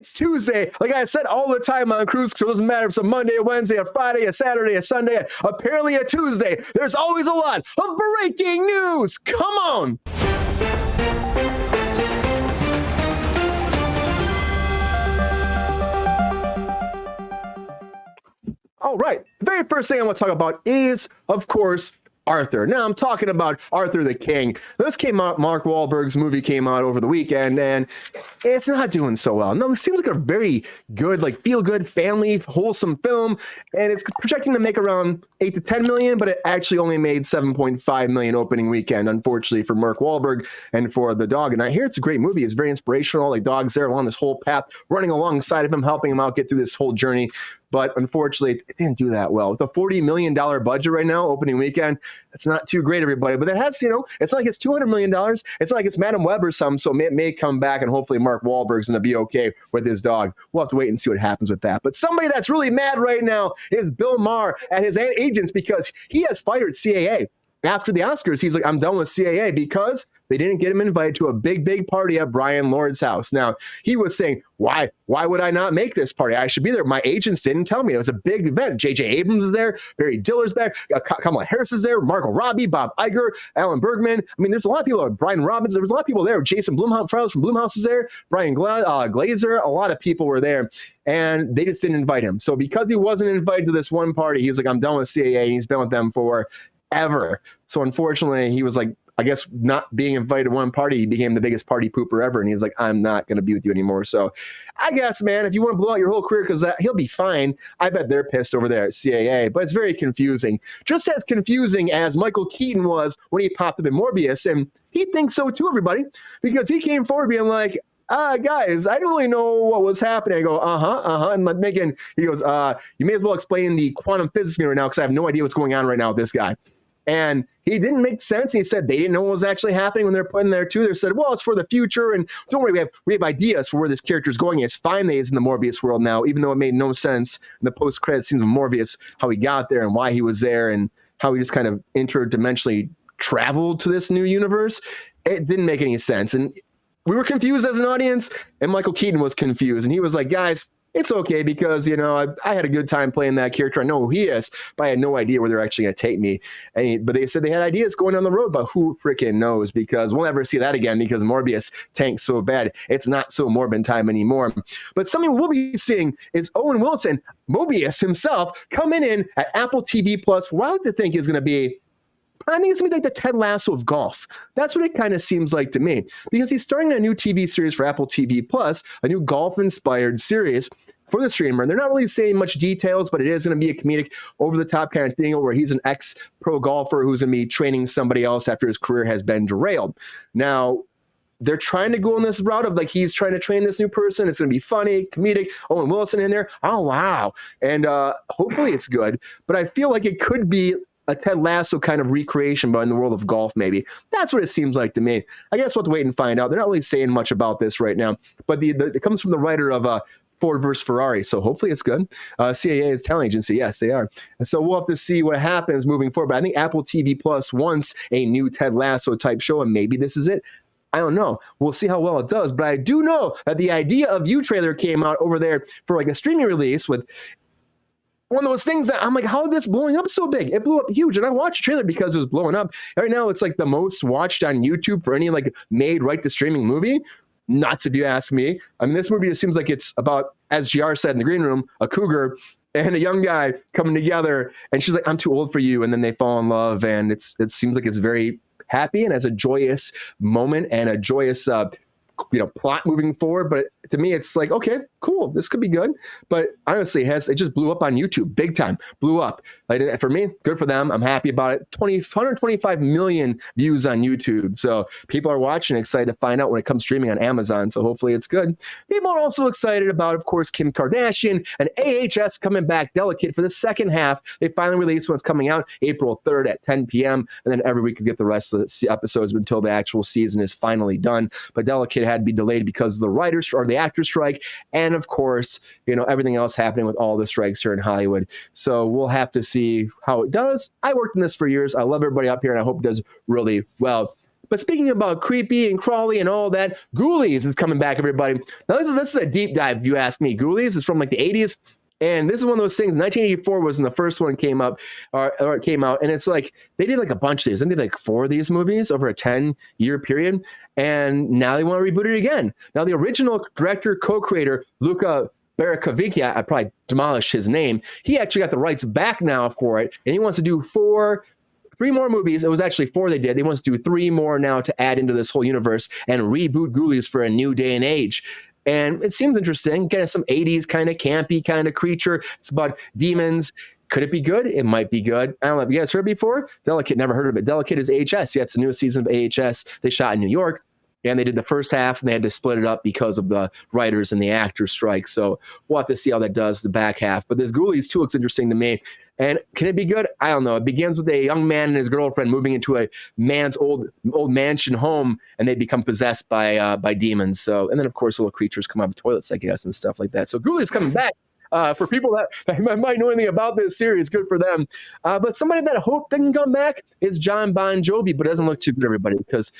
It's Tuesday. Like I said all the time on Kruse, it doesn't matter if it's a Monday, a Wednesday, a Friday, a Saturday, a Sunday, apparently a Tuesday. There's always a lot of breaking news. Come on. All right. The very first thing I want to talk about is, of course, Arthur. Now I'm talking about Arthur the King. This came out, Mark Wahlberg's movie came out over the weekend, and it's not doing so well. No, it seems like a very good, like feel-good, family, wholesome film, and it's projecting to make around 8 to 10 million, but it actually only made 7.5 million opening weekend, unfortunately, for Mark Wahlberg and for the dog. And I hear it's a great movie. It's very inspirational. Like, dog's there along this whole path, running alongside of him, helping him out get through this whole journey. But unfortunately, it didn't do that well. With a $40 million budget right now, opening weekend, that's not too great, everybody. But it has, it's not like it's $200 million. It's not like it's Madam Web or something, so it may come back, and hopefully Mark Wahlberg's going to be okay with his dog. We'll have to wait and see what happens with that. But somebody that's really mad right now is Bill Maher and his agents, because he has fired CAA. After the Oscars, he's like, I'm done with CAA because they didn't get him invited to a big party at Brian Lord's house. Now, he was saying, why would I not make this party? I should be there. My agents didn't tell me. It was a big event. J.J. Abrams is there. Barry Diller's there. Kamala Harris is there. Margot Robbie, Bob Iger, Alan Bergman. I mean, there's a lot of people. Brian Robbins. There was a lot of people there. Jason Blumhouse from Blumhouse was there. Brian Glazer. A lot of people were there. And they just didn't invite him. So because he wasn't invited to this one party, he was like, I'm done with CAA. He's been with them forever. So unfortunately, he was like, I guess not being invited to one party, he became the biggest party pooper ever. And he's like, I'm not going to be with you anymore. So I guess, man, if you want to blow out your whole career, because he'll be fine. I bet they're pissed over there at CAA, but it's very confusing. Just as confusing as Michael Keaton was when he popped up in Morbius. And he thinks so too, everybody, because he came forward being like, guys, I don't really know what was happening. I go, And Megan, he goes, you may as well explain the quantum physics to me right now, because I have no idea what's going on right now with this guy. And he didn't make sense. He said they didn't know what was actually happening when they're putting there too. They said, well, it's for the future. And don't worry, we have ideas for where this character is going. It's fine that he's in the Morbius world now, even though it made no sense in the post-credit scenes of Morbius, how he got there and why he was there and how he just kind of interdimensionally traveled to this new universe. It didn't make any sense. And we were confused as an audience, and Michael Keaton was confused. And he was like, guys, it's okay, because, I had a good time playing that character. I know who he is, but I had no idea where they're actually going to take me. But they said they had ideas going down the road, but who freaking knows? Because we'll never see that again, because Morbius tanked so bad. It's not so Morbin time anymore. But something we'll be seeing is Owen Wilson, Mobius himself, coming in at Apple TV Plus. What I like to think is going to be, I think it's going to be like the Ted Lasso of golf. That's what it kind of seems like to me, because he's starting a new TV series for Apple TV Plus, a new golf-inspired series for the streamer. And they're not really saying much details, but it is going to be a comedic, over-the-top kind of thing where he's an ex-pro golfer who's going to be training somebody else after his career has been derailed. Now, they're trying to go on this route of like he's trying to train this new person. It's going to be funny, comedic. Owen Wilson in there. Oh, wow. And hopefully it's good. But I feel like it could be a Ted Lasso kind of recreation, but in the world of golf, maybe. That's what it seems like to me. I guess we'll have to wait and find out. They're not really saying much about this right now, but it comes from the writer of Ford versus Ferrari, so hopefully it's good. CAA is talent agency. Yes, they are. And so we'll have to see what happens moving forward. But I think Apple TV Plus wants a new Ted Lasso type show, and maybe this is it. I don't know. We'll see how well it does. But I do know that the idea of You trailer came out over there for like a streaming release with one of those things that I'm like, how is this blowing up so big? It blew up huge. And I watched the trailer because it was blowing up. Right now, it's like the most watched on YouTube for any like made right to streaming movie. Nuts, if you ask me. I mean, this movie just seems like it's about, as GR said in the green room, a cougar and a young guy coming together. And she's like, I'm too old for you. And then they fall in love. And it seems like it's very happy and has a joyous moment and a joyous plot moving forward. But to me, it's like, okay, cool, this could be good. But honestly, it just blew up on YouTube big time. Blew up. Like, for me, good for them. I'm happy about it. 125 million views on YouTube. So people are watching, excited to find out when it comes streaming on Amazon. So hopefully it's good. People are also excited about, of course, Kim Kardashian and AHS coming back, Delicate, for the second half. They finally released when it's coming out April 3rd at 10 p.m. And then every week you get the rest of the episodes until the actual season is finally done. But Delicate had to be delayed because of the writers or the actor strike, and of course, everything else happening with all the strikes here in Hollywood. So we'll have to see how it does. I worked in this for years. I love everybody up here, and I hope it does really well. But speaking about creepy and crawly and all that, Ghoulies is coming back, everybody. Now, this is a deep dive, if you ask me. Ghoulies is from like the 80s. And this is one of those things. 1984 was when the first one came up, or it came out, and it's like they did like a bunch of these. And they did like 4 of these movies over a 10-year period, and now they want to reboot it again. Now, the original director, co-creator Luca Baracavicchia, I probably demolished his name. He actually got the rights back now for it, and he wants to do 3 more movies. It was actually 4 they did. They want to do 3 more now to add into this whole universe and reboot Ghoulies for a new day and age. And it seems interesting. Kind of some 80s kind of campy kind of creature. It's about demons. Could it be good? It might be good. I don't know. Have you guys heard it before? Delicate, never heard of it. Delicate is AHS. Yeah, it's the newest season of AHS. They shot in New York. And they did the first half, and they had to split it up because of the writers and the actors strike. So we'll have to see how that does the back half. But this Ghoulies, too, looks interesting to me. And can it be good? I don't know. It begins with a young man and his girlfriend moving into a man's old mansion home, and they become possessed by demons. So, and then, of course, little creatures come out of toilets, I guess, and stuff like that. So Ghoulies coming back. For people that might know anything about this series, good for them. But somebody that I hope they can come back is John Bon Jovi, but it doesn't look too good, everybody, because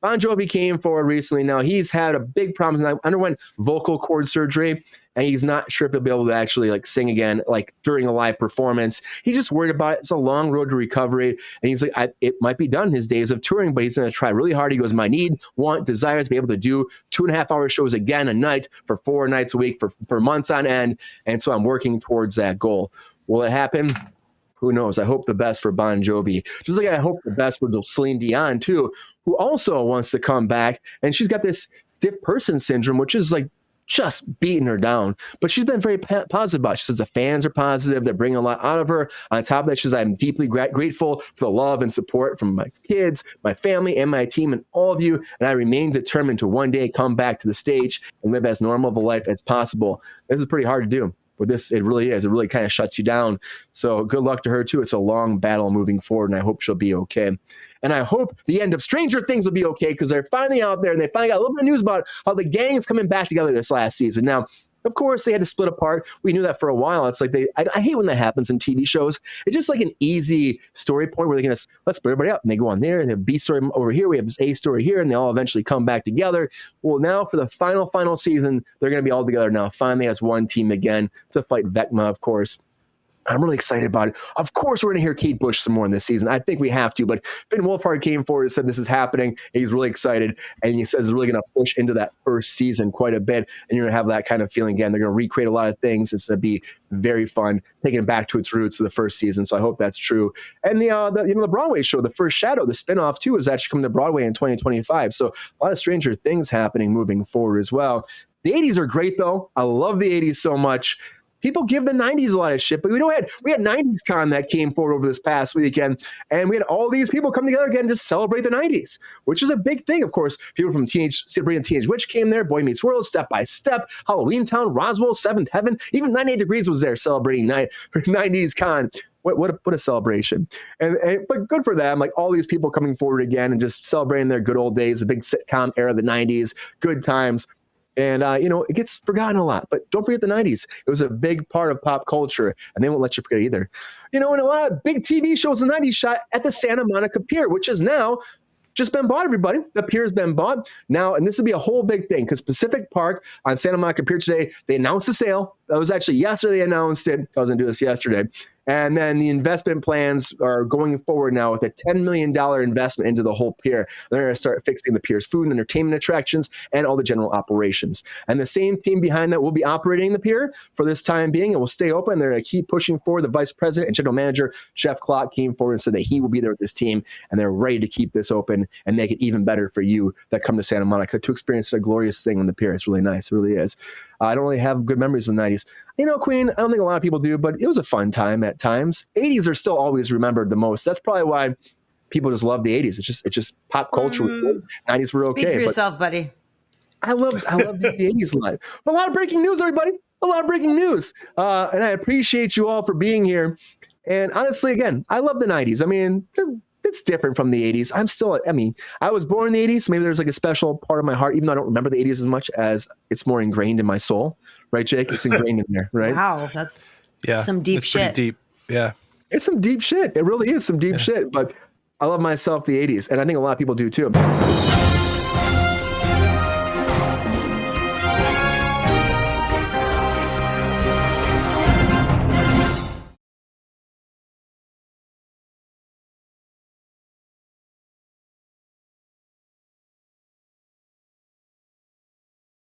Bon Jovi came forward recently. Now, he's had a big problem. He underwent vocal cord surgery, and he's not sure if he'll be able to actually like sing again, like during a live performance. He's just worried about it. It's a long road to recovery, and he's like, it might be done his days of touring, but he's going to try really hard. He goes, my need, want, desire to be able to do 2.5-hour shows again a night for 4 nights a week for months on end, and so I'm working towards that goal. Will it happen? Who knows? I hope the best for Bon Jovi. Just like I hope the best for Celine Dion, too, who also wants to come back. And she's got this stiff person syndrome, which is like just beating her down. But she's been very positive about it. She says the fans are positive. They're bringing a lot out of her. On top of that, she says, I'm deeply grateful for the love and support from my kids, my family, and my team, and all of you. And I remain determined to one day come back to the stage and live as normal of a life as possible. This is pretty hard to do. With this, it really is. It really kind of shuts you down. So good luck to her, too. It's a long battle moving forward, and I hope she'll be okay. And I hope the end of Stranger Things will be okay, because they're finally out there, and they finally got a little bit of news about how the gang's coming back together this last season. Now, of course, they had to split apart. We knew that for a while. It's like I hate when that happens in TV shows. It's just like an easy story point where they can just, let's split everybody up. And they go on there, and they have B story over here. We have this A story here, and they all eventually come back together. Well, now for the final season, they're going to be all together now, finally as one team again to fight Vecna, of course. I'm really excited about it. Of course, we're going to hear Kate Bush some more in this season. I think we have to, but Finn Wolfhard came forward and said this is happening. He's really excited, and he says it's really going to push into that first season quite a bit, and you're going to have that kind of feeling again. They're going to recreate a lot of things. It's going to be very fun, taking it back to its roots of the first season, so I hope that's true. And the Broadway show, The First Shadow, the spinoff, too, is actually coming to Broadway in 2025, so a lot of Stranger Things happening moving forward as well. The 80s are great, though. I love the 80s so much. People give the 90s a lot of shit, but we had 90s Con that came forward over this past weekend, and we had all these people come together again to celebrate the 90s, which is a big thing, of course. People from Sabrina Teenage Witch came there, Boy Meets World, Step by Step, Halloween Town, Roswell, Seventh Heaven, even 98 Degrees was there celebrating 90s Con. What a celebration. But good for them, like all these people coming forward again and just celebrating their good old days, the big sitcom era of the 90s, good times. And, it gets forgotten a lot, but don't forget the 90s. It was a big part of pop culture, and they won't let you forget either. And a lot of big TV shows in the 90s shot at the Santa Monica Pier, which is now just been bought, everybody. The pier's been bought now, and this will be a whole big thing because Pacific Park on Santa Monica Pier today, they announced the sale. That was actually yesterday they announced it. I was going to do this yesterday. And then the investment plans are going forward now with a $10 million investment into the whole pier. They're going to start fixing the pier's food and entertainment attractions and all the general operations. And the same team behind that will be operating the pier for this time being. It will stay open. They're going to keep pushing forward. The vice president and general manager, Jeff Clark, came forward and said that he will be there with this team, and they're ready to keep this open and make it even better for you that come to Santa Monica to experience a glorious thing on the pier. It's really nice. It really is. I don't really have good memories of the 90s. Queen, I don't think a lot of people do, but it was a fun time at times. 80s are still always remembered the most. That's probably why people just love the 80s. It's just pop culture. 90s were okay. Speak for yourself, buddy. I love the 80s a lot. But a lot of breaking news, everybody. A lot of breaking news. And I appreciate you all for being here. And honestly, again, I love the 90s. I mean, it's different from the 80s. I was born in the 80s. So maybe there's like a special part of my heart, even though I don't remember the 80s as much, as it's more ingrained in my soul. Right, Jake? It's ingrained in there, right? Wow, that's some deep shit. Pretty deep. Yeah. It's some deep shit. It really is some deep shit. But I love myself the 80s, and I think a lot of people do too.